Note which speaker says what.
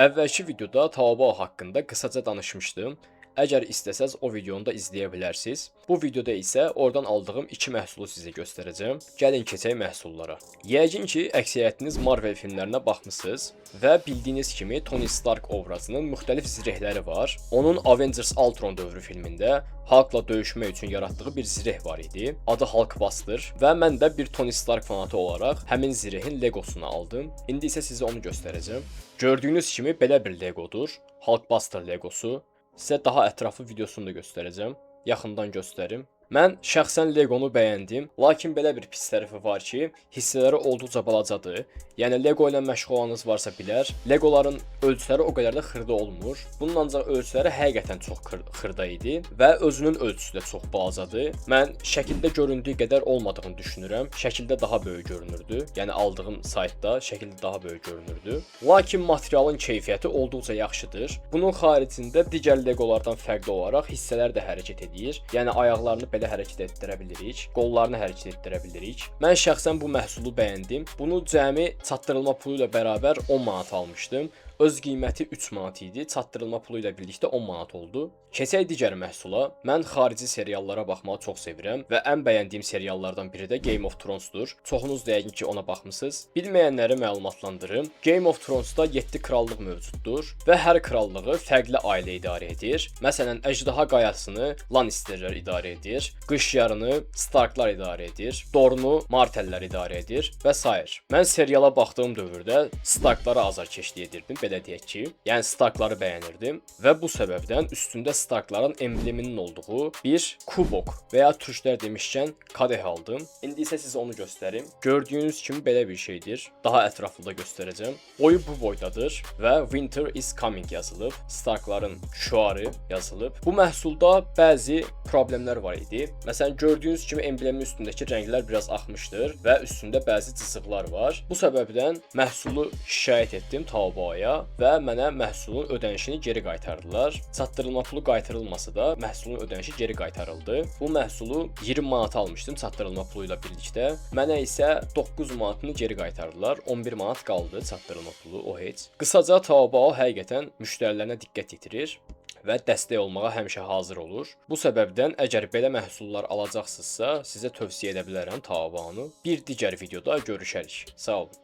Speaker 1: Əvvəlki videoda Taobao haqqında qısaca danışmışdım. Əgər istəsəz o videonu da izləyə bilərsiniz. Bu videoda isə oradan aldığım 2 məhsulu sizə göstərəcəm. Gəlin keçək məhsullara. Yəqin ki, əksəriyyətiniz Marvel filmlərinə baxmısınız və bildiyiniz kimi Tony Stark obrazının müxtəlif zirehləri var. Onun Avengers Ultron dövrü filmində Hulkla döyüşmək üçün yaratdığı bir zireh var idi. Adı Hulkbuster və mən də bir Tony Stark fanatı olaraq həmin zirehin Legosunu aldım. İndi isə sizə onu göstərəcəm. Gördüyünüz kimi belə bir Legodur. Hulkbuster Legosu. Sizə daha ətraflı videosunu da göstərəcəm. Yaxından göstərim. Mən şəxsən Legonu bəyəndim, lakin belə bir pis tərəfi var ki, hissələri olduqca balacadır. Yəni Lego ilə məşğul olanınız varsa bilər, Legoların ölçüləri o qədər də xırda olmur. Bunun ancaq ölçüləri həqiqətən çox xırda idi və özünün ölçüsü də çox balacadır. Mən şəkildə göründüyü qədər olmadığını düşünürəm. Şəkildə daha böyük görünürdü. Yəni aldığım saytda şəkildə daha böyük görünürdü. Lakin materialın keyfiyyəti olduqca yaxşıdır. Bunun xaricində digər Legolardan fərqli olaraq hissələr də hərəkət edir. Yəni ayaqlarını belə hərəkət etdirə bilirik, qollarını hərəkət etdirə bilirik. Mən şəxsən bu məhsulu bəyəndim. Bunu cəmi çatdırılma pulu ilə bərabər 10 manat almışdım. Öz qiyməti 3 manat idi, çatdırılma pulu ilə birlikdə 10 manat oldu. Keçək digər məhsula. Mən xarici seriallara baxmağı çox sevirəm və ən bəyəndiyim seriallardan biri də Game of Thrones-dur. Çoxunuz da yəqin ki, ona baxmısınız. Bilməyənləri məlumatlandırım. Game of Thrones-da 7 krallıq mövcuddur və hər krallığı fərqli ailə idarə edir. Məsələn, əjdaha qayasını Lannisterlər idarə edir, qış yarını Starklar idarə edir, Dornu Martelllər idarə edir və s. Mən seriala baxdığım dövrdə Starklara azarkeşlik edirdim, belə deyək ki. Yəni Starkları bəyənirdim və bu səbəbdən üstündə Starkların embleminin olduğu bir kubok və ya türklər demişkən kadeh aldım. İndi isə sizə onu göstərim. Gördüyünüz kimi belə bir şeydir. Daha ətraflı da göstərəcəm. Boyu bu boydadır və Winter is coming yazılıb. Starkların şüarı yazılıb. Bu məhsulda bəzi problemlər var idi. Məsələn, gördüyünüz kimi emblemin üstündəki rənglər biraz axmışdır və üstündə bəzi cızıqlar var. Bu səbəbdən məhsulu şikayət etdim Taobao'ya və mənə məhsulun ödənişini geri qaytardılar. Çatdırılma pulu qaytarılmasa da məhsulun ödənişi geri qaytarıldı. Bu məhsulu 20 manat almışdım çatdırılma pulu ilə birlikdə. Mənə isə 9 manatını geri qaytardılar. 11 manat qaldı çatdırılma pulu, o heç. Qısaca Taobao həqiqətən müştərilərinə diqqət yetirir və dəstək olmağa həmişə hazır olur. Bu səbəbdən əgər belə məhsullar alacaqsınızsa, sizə tövsiyə edə bilərəm Taobao'nu. Bir digər videoda görüşərik. Sağ olun.